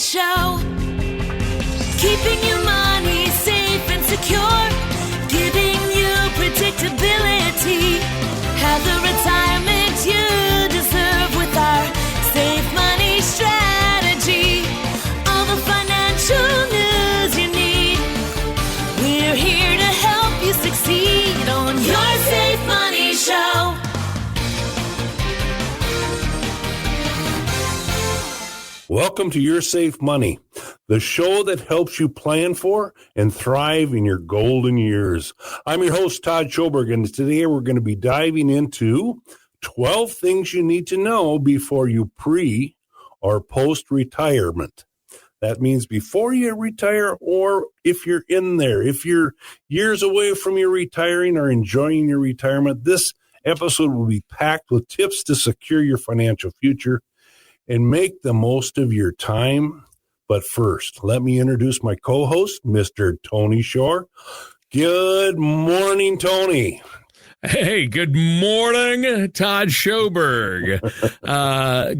Show. Keeping your money safe and secure. Giving you predictability. Have the retirement you deserve with our Safe Money strategy. All the financial news you need. We're here to help you succeed on your Safe Money Show. Welcome to Your Safe Money, the show that helps you plan for and thrive in your golden years. I'm your host, Todd Schoberg, and today we're going to be diving into 12 things you need to know before you pre- or post-retirement. That means before you retire or if you're in there. If you're years away from your retiring or enjoying your retirement, this episode will be packed with tips to secure your financial future and make the most of your time. But first, let me introduce my co-host, Mr. Tony Shore. Good morning, Tony. Hey, good morning, Todd Schoberg.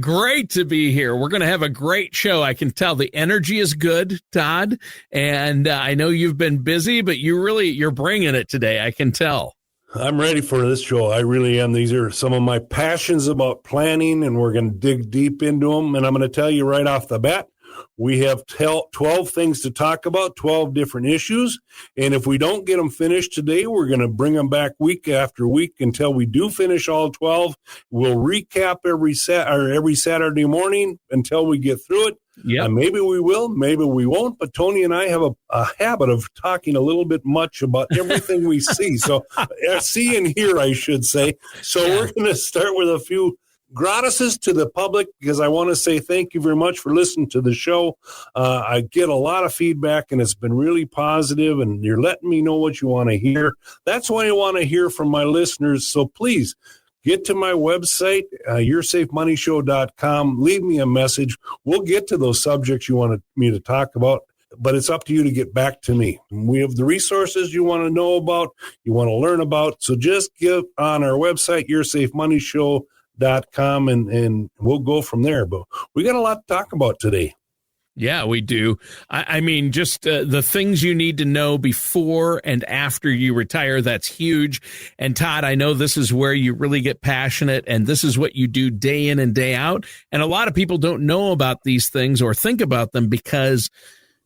Great to be here. We're going to have a great show. I can tell the energy is good, Todd, and I know you've been busy, but you're bringing it today. I can tell. I'm ready for this show. I really am. These are some of my passions about planning, and we're going to dig deep into them. And I'm going to tell you right off the bat, we have 12 things to talk about, 12 different issues. And if we don't get them finished today, we're going to bring them back week after week until we do finish all 12. We'll recap every Saturday morning until we get through it. Yeah, maybe we will, maybe we won't. But Tony and I have a habit of talking a little bit much about everything we see. So see and hear, I should say. So We're going to start with a few gratises to the public because I want to say thank you very much for listening to the show. I get a lot of feedback, and it's been really positive, and you're letting me know what you want to hear. That's what I want to hear from my listeners. So please, get to my website, yoursafemoneyshow.com. Leave me a message. We'll get to those subjects you want me to talk about, but it's up to you to get back to me. We have the resources you want to know about, you want to learn about. So just get on our website, yoursafemoneyshow.com, and we'll go from there. But we got a lot to talk about today. Yeah, we do. I mean, just the things you need to know before and after you retire, that's huge. And Todd, I know this is where you really get passionate, and this is what you do day in and day out. And a lot of people don't know about these things or think about them because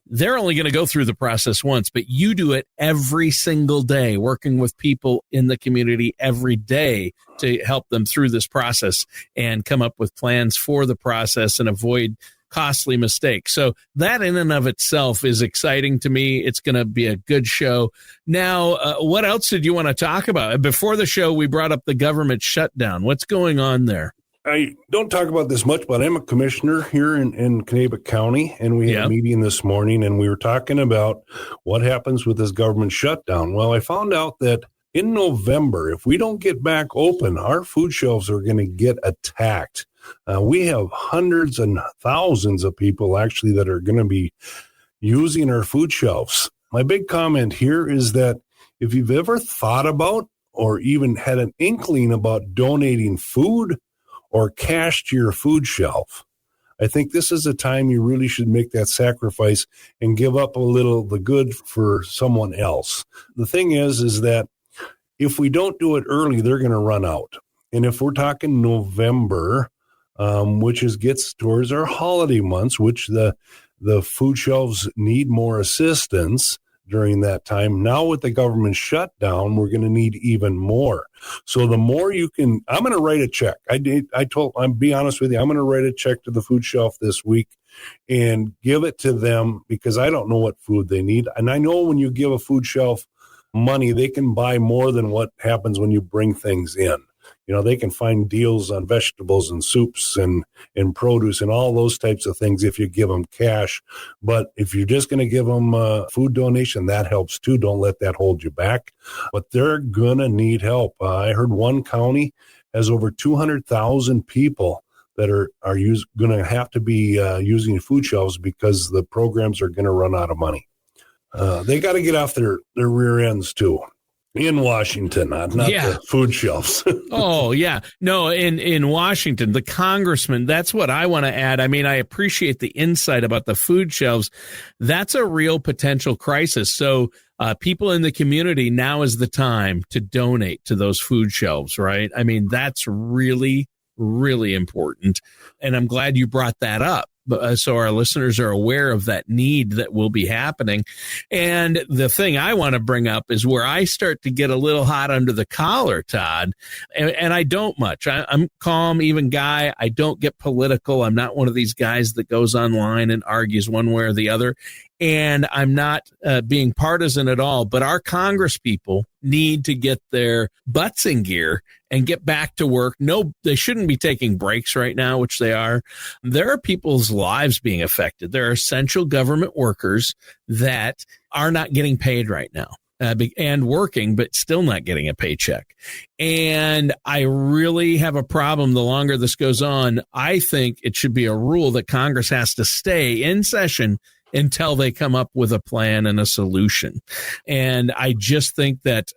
they're only going to go through the process once, but you do it every single day, working with people in the community every day to help them through this process and come up with plans for the process and avoid costly mistakes. So that in and of itself is exciting to me. It's going to be a good show. Now, what else did you want to talk about? Before the show, we brought up the government shutdown. What's going on there? I don't talk about this much, but I'm a commissioner here in Kanabec County, and we had a meeting this morning, and we were talking about what happens with this government shutdown. Well, I found out that in November, if we don't get back open, our food shelves are going to get attacked. We have hundreds and thousands of people actually that are going to be using our food shelves. My big comment here is that if you've ever thought about or even had an inkling about donating food or cash to your food shelf, I think this is a time you really should make that sacrifice and give up a little the good for someone else. The thing is that if we don't do it early, they're going to run out. And if we're talking November, which gets towards our holiday months, which the food shelves need more assistance during that time. Now with the government shutdown, we're going to need even more. So the more you can, I'm going to write a check. I'm be honest with you, I'm going to write a check to the food shelf this week and give it to them because I don't know what food they need. And I know when you give a food shelf money, they can buy more than what happens when you bring things in. You know, they can find deals on vegetables and soups and produce and all those types of things if you give them cash. But if you're just going to give them a food donation, that helps too. Don't let that hold you back. But they're going to need help. I heard one county has over 200,000 people that are going to have to be using food shelves because the programs are going to run out of money. They got to get off their rear ends too. In Washington, not the food shelves. Oh, yeah. No, in Washington, the congressman, that's what I want to add. I mean, I appreciate the insight about the food shelves. That's a real potential crisis. So people in the community, now is the time to donate to those food shelves, right? I mean, that's really, really important. And I'm glad you brought that up. So our listeners are aware of that need that will be happening. And the thing I want to bring up is where I start to get a little hot under the collar, Todd, and I don't much. I'm calm, even guy. I don't get political. I'm not one of these guys that goes online and argues one way or the other. And I'm not being partisan at all, but our Congress people need to get their butts in gear and get back to work. No, they shouldn't be taking breaks right now, which they are. There are people's lives being affected. There are essential government workers that are not getting paid right now. And working, but still not getting a paycheck. And I really have a problem the longer this goes on. I think it should be a rule that Congress has to stay in session until they come up with a plan and a solution. And I just think that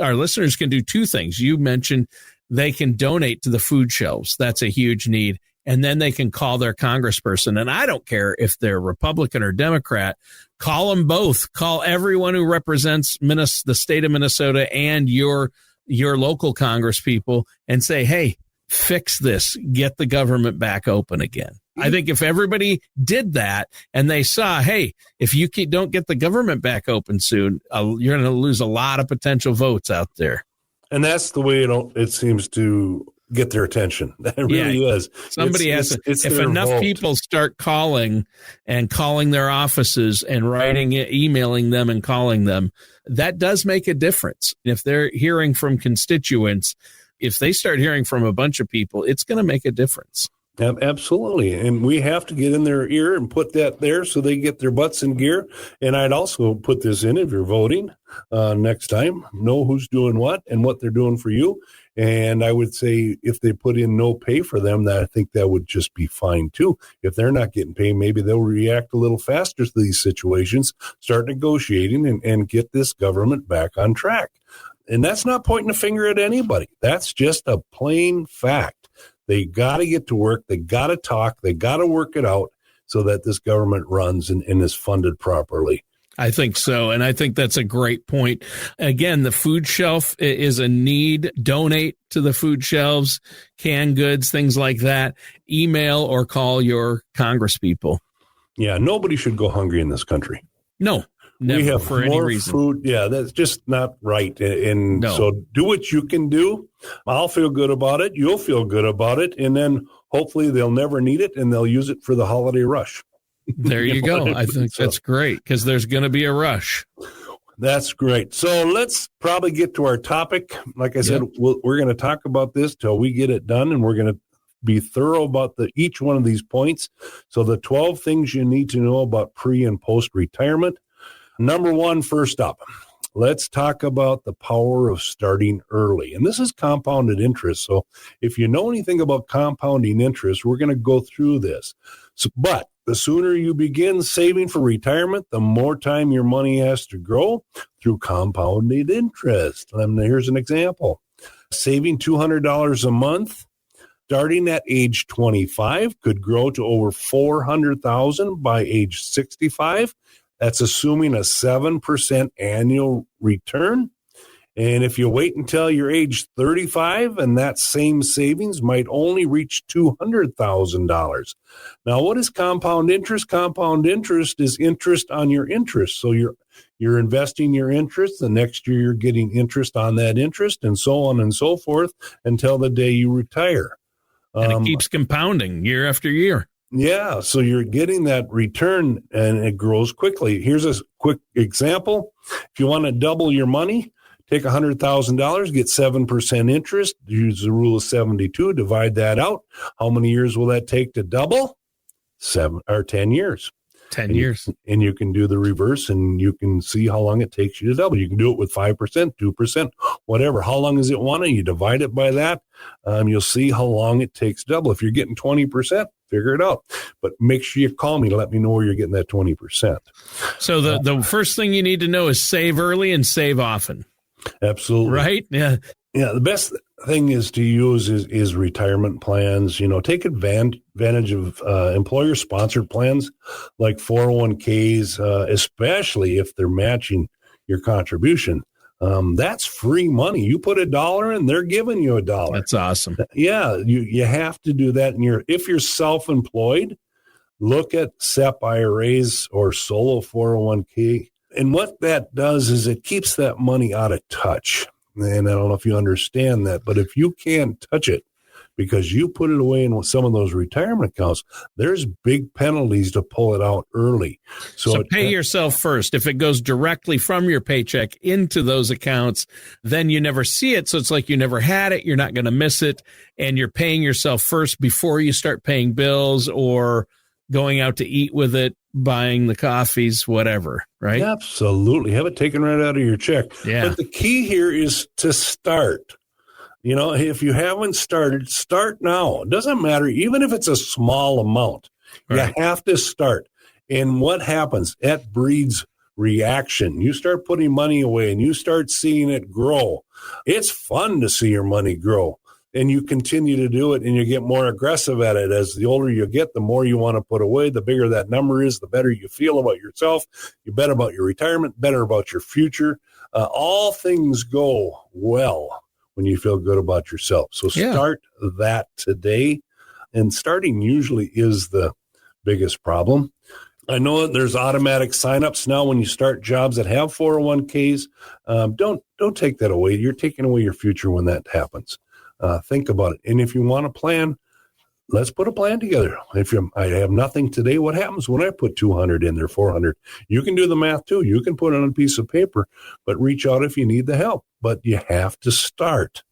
our listeners can do two things. You mentioned they can donate to the food shelves. That's a huge need. And then they can call their congressperson. And I don't care if they're Republican or Democrat. Call them both. Call everyone who represents the state of Minnesota and your local Congress people and say, hey, fix this. Get the government back open again. I think if everybody did that and they saw, hey, if you don't get the government back open soon, you're going to lose a lot of potential votes out there. And that's the way it seems to get their attention. That really is. Somebody has to. If enough vote. People start calling their offices and emailing them and calling them, that does make a difference. If they're hearing from constituents, if they start hearing from a bunch of people, it's going to make a difference. Absolutely. And we have to get in their ear and put that there so they get their butts in gear. And I'd also put this in if you're voting next time, know who's doing what and what they're doing for you. And I would say if they put in no pay for them, I think that would just be fine too. If they're not getting paid, maybe they'll react a little faster to these situations, start negotiating and get this government back on track. And that's not pointing a finger at anybody. That's just a plain fact. They got to get to work. They got to talk. They got to work it out so that this government runs and is funded properly. I think so. And I think that's a great point. Again, the food shelf is a need. Donate to the food shelves, canned goods, things like that. Email or call your Congress people. Yeah, nobody should go hungry in this country. No. Never, we have for more any reason. Food. Yeah, that's just not right. And So do what you can do. I'll feel good about it. You'll feel good about it. And then hopefully they'll never need it and they'll use it for the holiday rush. There you go. I think that's great because there's going to be a rush. That's great. So let's probably get to our topic. Like I said, we're going to talk about this till we get it done, and we're going to be thorough about each one of these points. So the 12 things you need to know about pre and post retirement. Number one, first up, let's talk about the power of starting early. And this is compounded interest. So if you know anything about compounding interest, we're going to go through this. But the sooner you begin saving for retirement, the more time your money has to grow through compounded interest. And here's an example. Saving $200 a month, starting at age 25, could grow to over $400,000 by age 65. That's assuming a 7% annual return. And if you wait until you're age 35, and that same savings might only reach $200,000. Now, what is compound interest? Compound interest is interest on your interest. So you're investing your interest. The next year you're getting interest on that interest, and so on and so forth until the day you retire. And it keeps compounding year after year. Yeah, so you're getting that return, and it grows quickly. Here's a quick example. If you want to double your money, take $100,000, get 7% interest, use the rule of 72, divide that out. How many years will that take to double? 10 years. 10 years. And you can do the reverse, and you can see how long it takes you to double. You can do it with 5%, 2%, whatever. How long does it want to? You divide it by that. You'll see how long it takes to double. If you're getting 20%, figure it out. But make sure you call me to let me know where you're getting that 20%. So the first thing you need to know is save early and save often. Absolutely. Right? Yeah. Yeah. The best thing is to use is retirement plans. Take advantage of employer-sponsored plans like 401ks, especially if they're matching your contribution. That's free money. You put $1 in, they're giving you $1. That's awesome. Yeah, you have to do that. And if you're self-employed, look at SEP IRAs or solo 401k. And what that does is it keeps that money out of touch. And I don't know if you understand that, but if you can't touch it because you put it away in some of those retirement accounts, there's big penalties to pull it out early. So pay yourself first. If it goes directly from your paycheck into those accounts, then you never see it. So it's like you never had it. You're not going to miss it. And you're paying yourself first before you start paying bills or going out to eat with it, buying the coffees, whatever, right? Absolutely. Have it taken right out of your check. Yeah. But the key here is to start. If you haven't started, start now. It doesn't matter, even if it's a small amount. Right. You have to start. And what happens? That breeds reaction. You start putting money away and you start seeing it grow. It's fun to see your money grow. And you continue to do it and you get more aggressive at it. As the older you get, the more you want to put away, the bigger that number is, the better you feel about yourself. You better about your retirement, better about your future. All things go well when you feel good about yourself. So start that today. And starting usually is the biggest problem. I know that there's automatic signups now when you start jobs that have 401ks. Don't take that away. You're taking away your future when that happens. Think about it. And if you want a plan, let's put a plan together. I have nothing today, what happens when I put 200 in there, 400? You can do the math too. You can put it on a piece of paper, but reach out if you need the help. But you have to start.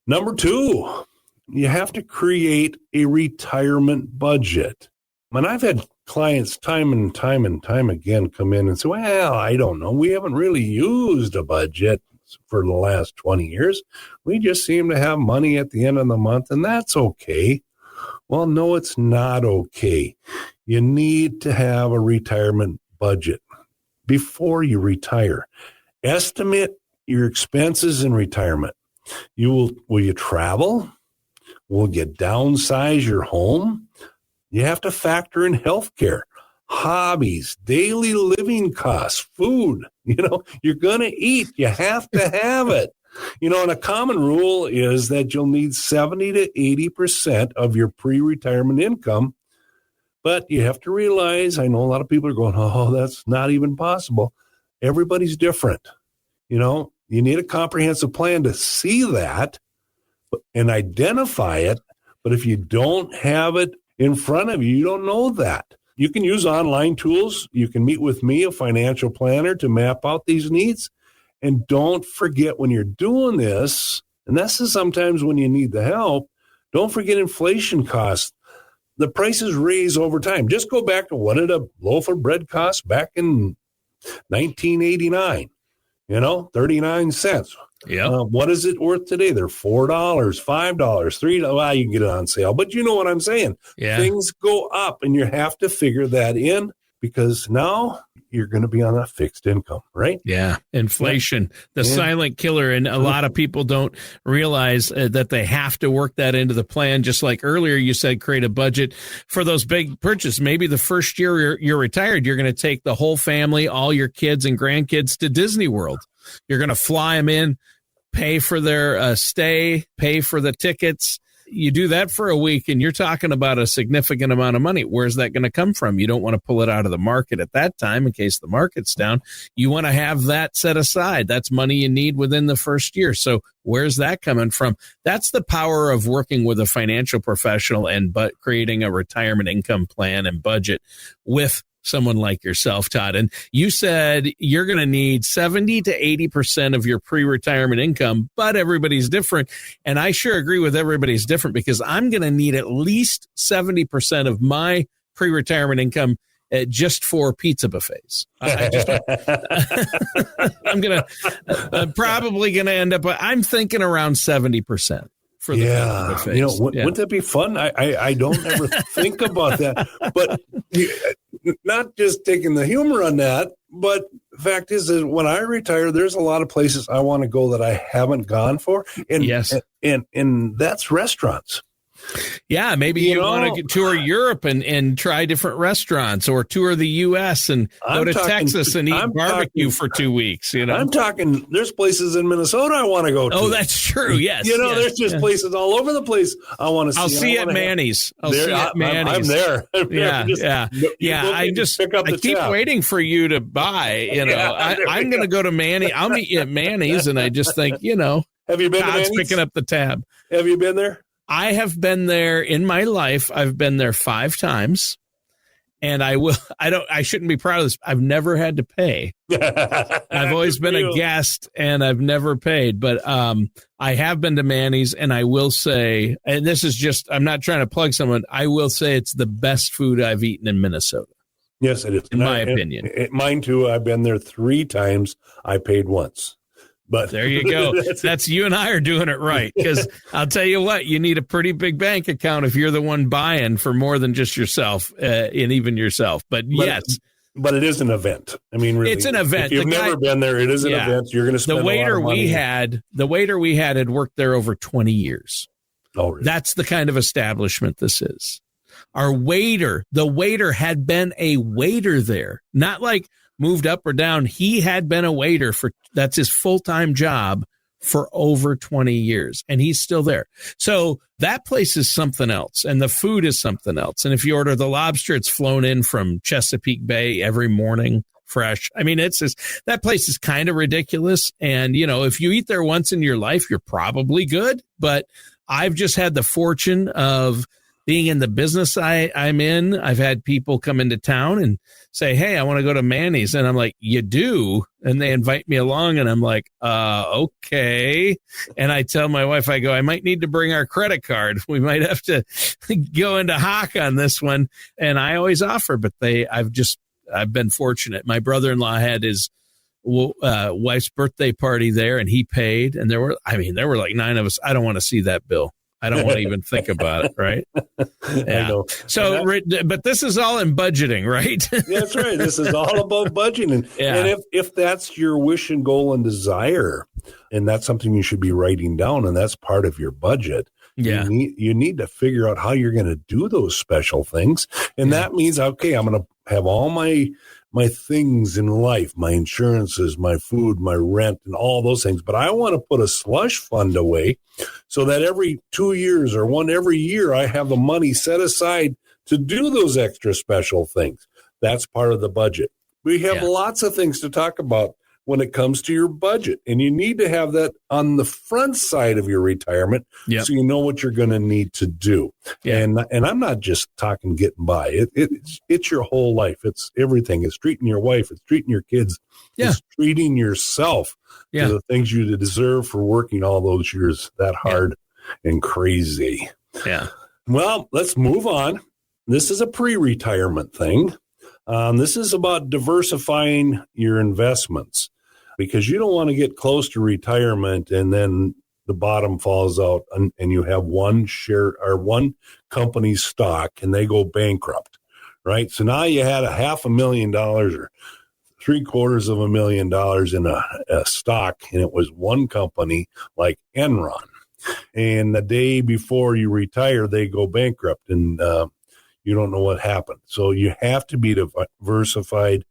Number 2, you have to create a retirement budget. And I've had clients time and time again come in and say, well, I don't know. We haven't really used a budget for the last 20 years. We just seem to have money at the end of the month, and that's okay. Well, no, it's not okay. You need to have a retirement budget before you retire. Estimate your expenses in retirement. Will you travel? Will you downsize your home? You have to factor in healthcare, hobbies, daily living costs, food. You're going to eat. You have to have it. And a common rule is that you'll need 70 to 80% of your pre-retirement income. But you have to realize, I know a lot of people are going, oh, that's not even possible. Everybody's different. You need a comprehensive plan to see that and identify it. But if you don't have it in front of you, you don't know that. You can use online tools. You can meet with me, a financial planner, to map out these needs. And don't forget when you're doing this, and this is sometimes when you need the help, don't forget inflation costs. The prices raise over time. Just go back to what did a loaf of bread cost back in 1989? 39 cents. Yeah. What is it worth today? They're $4, $5, $3. Well, you can get it on sale, but you know what I'm saying. Yeah. Things go up, and you have to figure that in because now you're going to be on a fixed income, right? Yeah. Inflation, the silent killer. And a lot of people don't realize that they have to work that into the plan. Just like earlier, you said, create a budget for those big purchases. Maybe the first year you're retired, you're going to take the whole family, all your kids and grandkids to Disney World. You're going to fly them in, pay for their stay, pay for the tickets. You do that for a week and you're talking about a significant amount of money. Where's that going to come from? You don't want to pull it out of the market at that time in case the market's down. You want to have that set aside. That's money you need within the first year. So where's that coming from? That's the power of working with a financial professional and creating a retirement income plan and budget with someone like yourself, Todd. And you said you're going to need 70 to 80% of your pre-retirement income, but everybody's different. And I sure agree with everybody's different because I'm going to need at least 70% of my pre-retirement income just for pizza buffets. I'm probably going to end up, I'm thinking around 70%. For the wouldn't that be fun? I don't ever think about that, but not just taking the humor on that, but fact is that when I retire, there's a lot of places I want to go that I haven't gone for. And, yes. And that's restaurants. Yeah, maybe you want to tour Europe and try different restaurants, or tour the U.S. and go to Texas and eat barbecue for 2 weeks. I'm talking, there's places in Minnesota I want to go to. Oh, that's true. Yes. There's just places all over the place I want to see. I'll see at Manny's. I'm there. I keep waiting for you to buy. I'm going to go to Manny. I'll meet you at Manny's, and I just think, have you been to Manny's? Picking up the tab. Have you been there? I have been there in my life. I've been there 5 times, and I shouldn't be proud of this. I've never had to pay. I've always been a guest, and I've never paid, but I have been to Manny's, and I will say, and this is just, I'm not trying to plug someone. I will say it's the best food I've eaten in Minnesota. Yes, it is. In my opinion. Mine too. I've been there 3 times. I paid once. But there you go. That's you and I are doing it right, because I'll tell you what, you need a pretty big bank account if you're the one buying for more than just yourself, and even yourself. But yes. But it is an event. I mean, really, it's an event. If you've never been there, it is an event. You're going to spend the waiter a lot of money. The waiter we had worked there over 20 years. Oh, really? That's the kind of establishment this is. The waiter had been a waiter there, not like moved up or down. He had been a waiter that's his full-time job for over 20 years, and he's still there. So that place is something else, and the food is something else. And if you order the lobster, it's flown in from Chesapeake Bay every morning, fresh. I mean, that place is kind of ridiculous. And, if you eat there once in your life, you're probably good. But I've just had the fortune of being in the business I'm in. I've had people come into town and say, hey, I want to go to Manny's. And I'm like, you do? And they invite me along, and I'm like, okay. And I tell my wife, I might need to bring our credit card. We might have to go into hock on this one. And I always offer, but I've been fortunate. My brother-in-law had his wife's birthday party there, and he paid. And there were like 9 of us. I don't want to see that bill. I don't want to even think about it, right? Yeah. I know. So, but this is all in budgeting, right? That's right. This is all about budgeting. And if that's your wish and goal and desire, and that's something you should be writing down, and that's part of your budget, you need to figure out how you're going to do those special things. And that means, okay, I'm going to have all my things in life, my insurances, my food, my rent, and all those things. But I want to put a slush fund away so that every 2 years or every year, I have the money set aside to do those extra special things. That's part of the budget. We have lots of things to talk about when it comes to your budget, and you need to have that on the front side of your retirement so you know what you're going to need to do. And I'm not just talking getting by. It's your whole life. It's everything. It's treating your wife. It's treating your kids. It's treating yourself to the things you deserve for working all those years that hard and crazy. Yeah. Well, let's move on. This is a pre-retirement thing. This is about diversifying your investments, because you don't want to get close to retirement and then the bottom falls out and you have one share or one company's stock and they go bankrupt, right? So now you had $500,000 or $750,000 in a stock, and it was one company like Enron. And the day before you retire, they go bankrupt, and you don't know what happened. So you have to be diversified.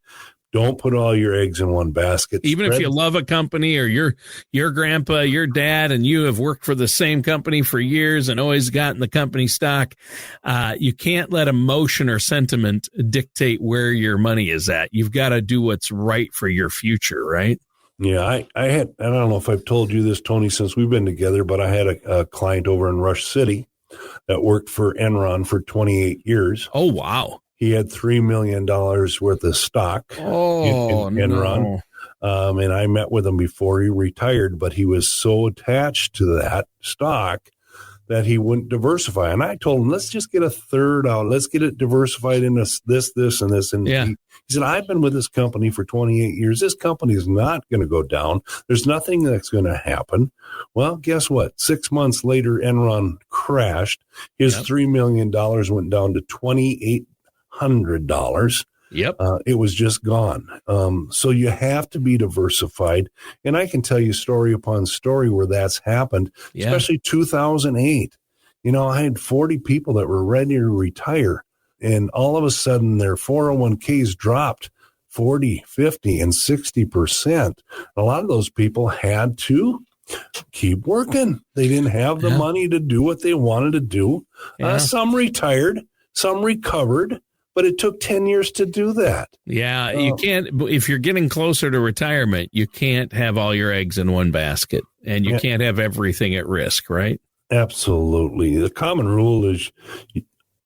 Don't put all your eggs in one basket. Even if you love a company, or your grandpa, your dad, and you have worked for the same company for years and always gotten the company stock, you can't let emotion or sentiment dictate where your money is at. You've got to do what's right for your future, right? Yeah, I don't know if I've told you this, Tony, since we've been together, but I had a client over in Rush City that worked for Enron for 28 years. Oh, wow. He had $3 million worth of stock in Enron. No. And I met with him before he retired, but he was so attached to that stock that he wouldn't diversify. And I told him, let's just get a third out. Let's get it diversified into this, and this. And he said, I've been with this company for 28 years. This company is not going to go down. There's nothing that's going to happen. Well, guess what? 6 months later, Enron crashed. His $3 million went down to $2,800. Yep. It was just gone. So you have to be diversified. And I can tell you story upon story where that's happened, especially 2008. I had 40 people that were ready to retire, and all of a sudden their 401ks dropped 40, 50, and 60%. A lot of those people had to keep working. They didn't have the money to do what they wanted to do. Some retired, some recovered, but it took 10 years to do that. Yeah, you can't, if you're getting closer to retirement, you can't have all your eggs in one basket, and you can't have everything at risk, right? Absolutely. The common rule is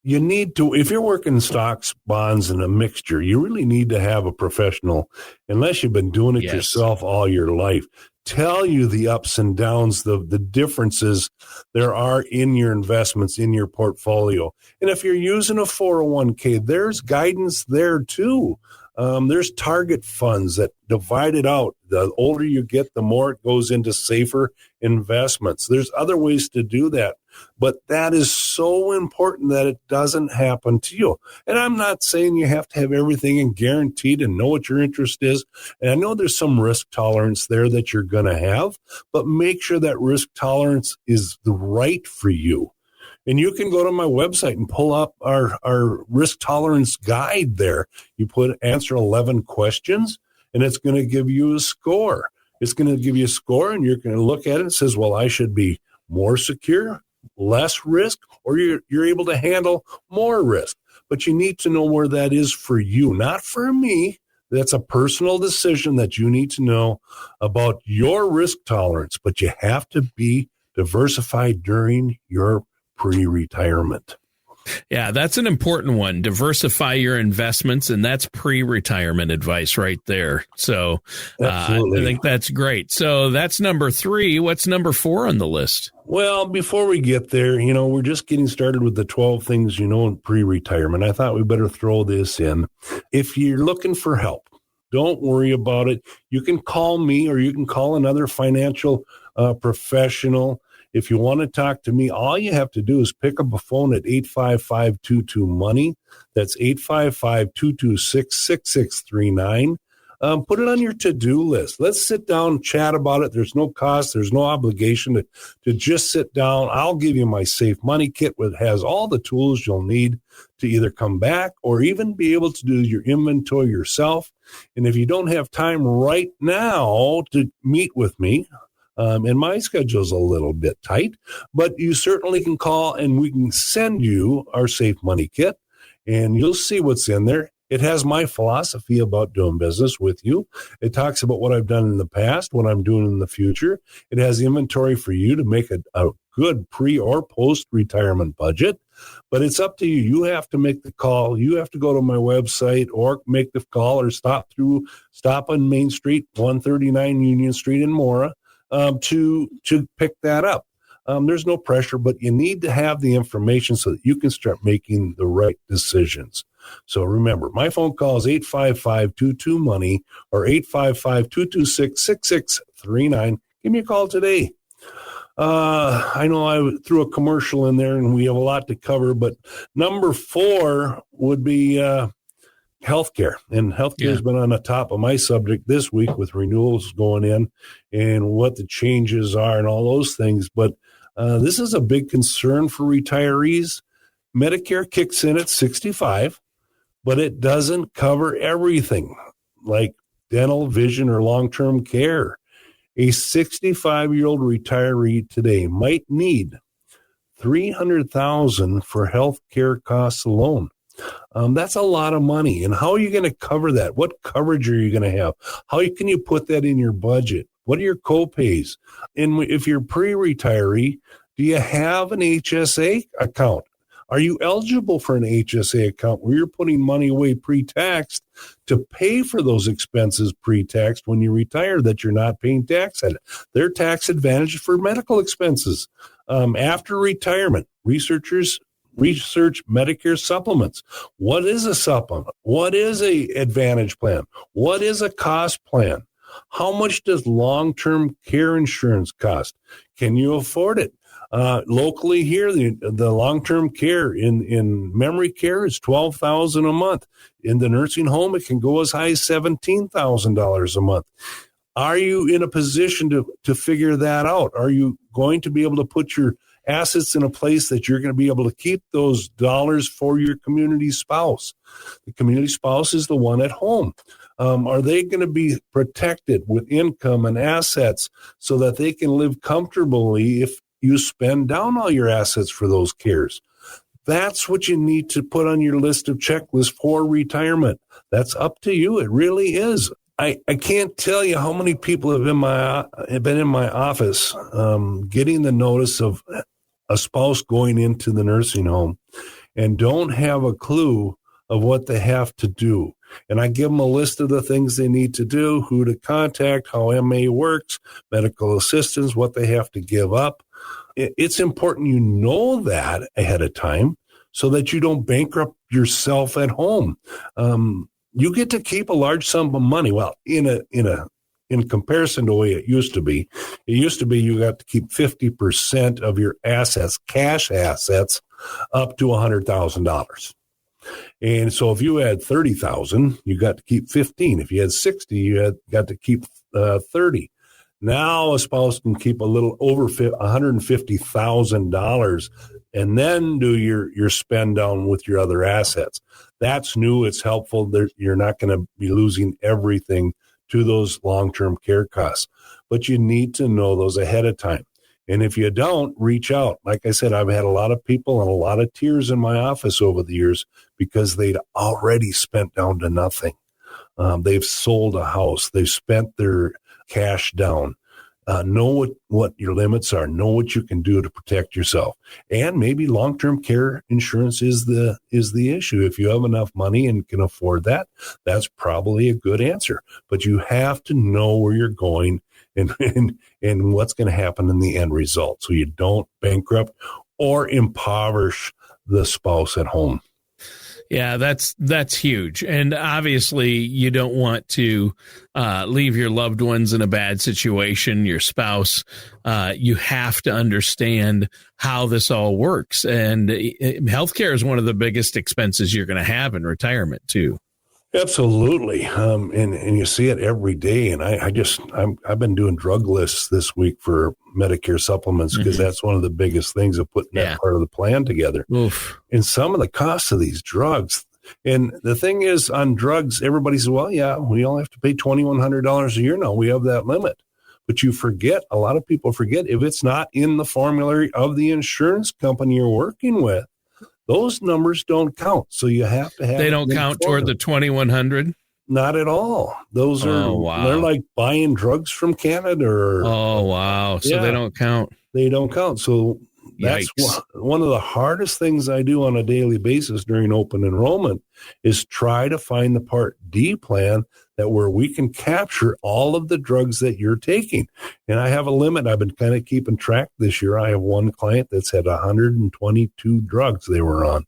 you need to, if you're working stocks, bonds, and a mixture, you really need to have a professional, unless you've been doing it yourself all your life, tell you the ups and downs, the differences there are in your investments, in your portfolio. And if you're using a 401k, there's guidance there too. There's target funds that divide it out. The older you get, the more it goes into safer investments. There's other ways to do that, but that is so important that it doesn't happen to you. And I'm not saying you have to have everything and guaranteed and know what your interest is. And I know there's some risk tolerance there that you're going to have, but make sure that risk tolerance is the right for you. And you can go to my website and pull up our risk tolerance guide there. You answer 11 questions, and it's going to give you a score. It's going to give you a score, and you're going to look at it and says, well, I should be more secure, less risk, or you're able to handle more risk. But you need to know where that is for you, not for me. That's a personal decision that you need to know about your risk tolerance, but you have to be diversified during your pre-retirement. Yeah, that's an important one. Diversify your investments, and that's pre-retirement advice right there. So I think that's great. So that's number 3. What's number 4 on the list? Well, before we get there, we're just getting started with the 12 things in pre-retirement. I thought we better throw this in. If you're looking for help, don't worry about it. You can call me, or you can call another financial professional. If you want to talk to me, all you have to do is pick up a phone at 855-22-MONEY. That's 855-226-6639. Put it on your to-do list. Let's sit down, chat about it. There's no cost. There's no obligation to just sit down. I'll give you my Safe Money Kit, which has all the tools you'll need to either come back or even be able to do your inventory yourself. And if you don't have time right now to meet with me, and my schedule is a little bit tight, but you certainly can call and we can send you our Safe Money Kit, and you'll see what's in there. It has my philosophy about doing business with you. It talks about what I've done in the past, what I'm doing in the future. It has inventory for you to make a good pre or post-retirement budget, but it's up to you. You have to make the call. You have to go to my website or make the call or stop on Main Street, 139 Union Street in Mora. To pick that up. There's no pressure, but you need to have the information so that you can start making the right decisions. So remember, my phone call is 855-22-MONEY or 855-226-6639. Give me a call today. I know I threw a commercial in there and we have a lot to cover, but number 4 would be healthcare, and healthcare has been on the top of my subject this week with renewals going in and what the changes are and all those things. But this is a big concern for retirees. Medicare kicks in at 65, but it doesn't cover everything like dental, vision, or long-term care. A 65-year-old retiree today might need $300,000 for health care costs alone. That's a lot of money. And how are you going to cover that? What coverage are you going to have? How can you put that in your budget? What are your co-pays? And if you're pre-retiree, do you have an HSA account? Are you eligible for an HSA account where you're putting money away pre-taxed to pay for those expenses pre-taxed when you retire that you're not paying tax at it? They're tax advantage for medical expenses. After retirement, research Medicare supplements. What is a supplement? What is a advantage plan? What is a cost plan? How much does long-term care insurance cost? Can you afford it? Locally here, the long-term care in memory care is $12,000 a month. In the nursing home, it can go as high as $17,000 a month. Are you in a position to figure that out? Are you going to be able to put your assets in a place that you're going to be able to keep those dollars for your community spouse? The community spouse is the one at home. Are they going to be protected with income and assets so that they can live comfortably if you spend down all your assets for those cares? That's what you need to put on your list of checklists for retirement. That's up to you. It really is. I can't tell you how many people have been in my office getting the notice of a spouse going into the nursing home and don't have a clue of what they have to do. And I give them a list of the things they need to do, who to contact, how MA works, medical assistance, what they have to give up. It's important you know that ahead of time so that you don't bankrupt yourself at home. You get to keep a large sum of money. Well, in comparison to the way it used to be you got to keep 50% of your assets, cash assets, up to $100,000. And so if you had 30,000, you got to keep 15. If you had 60, you got to keep 30. Now a spouse can keep a little over $150,000 and then do your spend down with your other assets. That's new. It's helpful. You're not going to be losing everything to those long-term care costs, but you need to know those ahead of time. And if you don't, reach out. Like I said, I've had a lot of people and a lot of tears in my office over the years because they'd already spent down to nothing. They've sold a house. They've spent their cash down. Know what your limits are. Know what you can do to protect yourself. And maybe long-term care insurance is the issue. If you have enough money and can afford that, that's probably a good answer. But you have to know where you're going and what's going to happen in the end result, so you don't bankrupt or impoverish the spouse at home. Yeah, that's huge. And obviously you don't want to leave your loved ones in a bad situation, your spouse. You have to understand how this all works. And healthcare is one of the biggest expenses you're going to have in retirement too. Absolutely. And you see it every day. And I've been doing drug lists this week for Medicare supplements because that's one of the biggest things of putting that part of the plan together. Oof. And some of the costs of these drugs. And the thing is, on drugs, everybody says, well, yeah, we only have to pay $2,100 a year now. We have that limit. But you forget, a lot of people forget, if it's not in the formulary of the insurance company you're working with, those numbers don't count. So you have to have. They don't count toward the 2,100? Not at all. Those are, they're like buying drugs from Canada. Oh, wow. So they don't count. They don't count. So that's one of the hardest things I do on a daily basis during open enrollment is try to find the Part D plan where we can capture all of the drugs that you're taking. And I have a limit. I've been kind of keeping track this year. I have one client that's had 122 drugs they were on.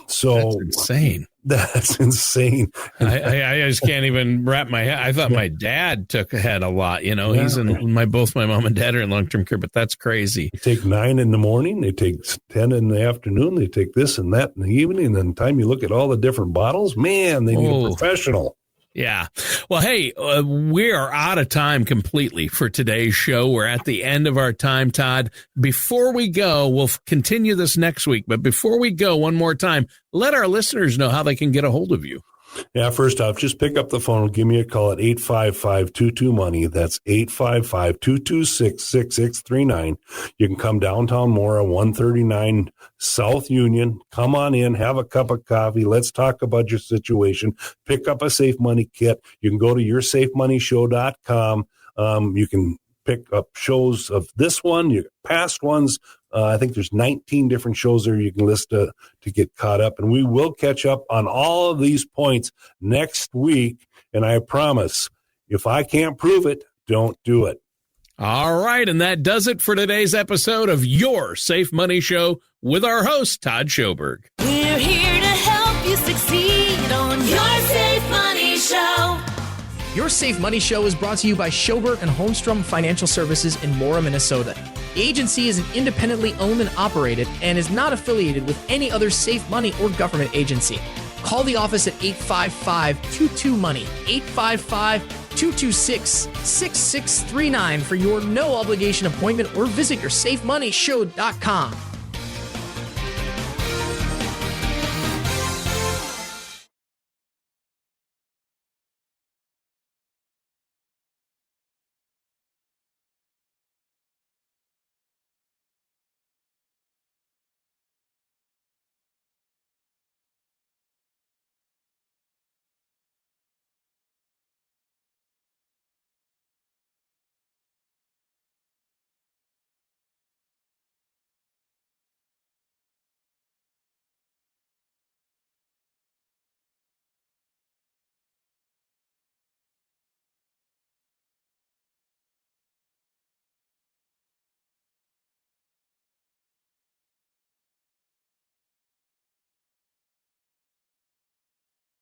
So that's insane. That's insane. I just can't even wrap my head. I thought my dad had a lot, he's both my mom and dad are in long-term care, but that's crazy. They take 9 in the morning. They take 10 in the afternoon. They take this and that in the evening. And then the time you look at all the different bottles, man, they need a professional. Yeah. Well, hey, we are out of time completely for today's show. We're at the end of our time, Todd. Before we go, we'll continue this next week. But before we go, one more time, let our listeners know how they can get a hold of you. Yeah, first off, just pick up the phone. Give me a call at 855-22-MONEY. That's 855-226-6639. You can come downtown Mora, 139 South Union. Come on in, have a cup of coffee. Let's talk about your situation. Pick up a Safe Money kit. You can go to yoursafemoneyshow.com. You can pick up shows of this one, your past ones. I think there's 19 different shows there you can list to get caught up. And we will catch up on all of these points next week. And I promise, if I can't prove it, don't do it. All right. And that does it for today's episode of Your Safe Money Show with our host, Todd Schoberg. We're here to help you succeed on Your Safe Money Show. Your Safe Money Show is brought to you by Schoberg and Holmstrom Financial Services in Mora, Minnesota. The agency is independently owned and operated and is not affiliated with any other Safe Money or government agency. Call the office at 855-22-MONEY, 855-226-6639 for your no-obligation appointment or visit yoursafemoneyshow.com.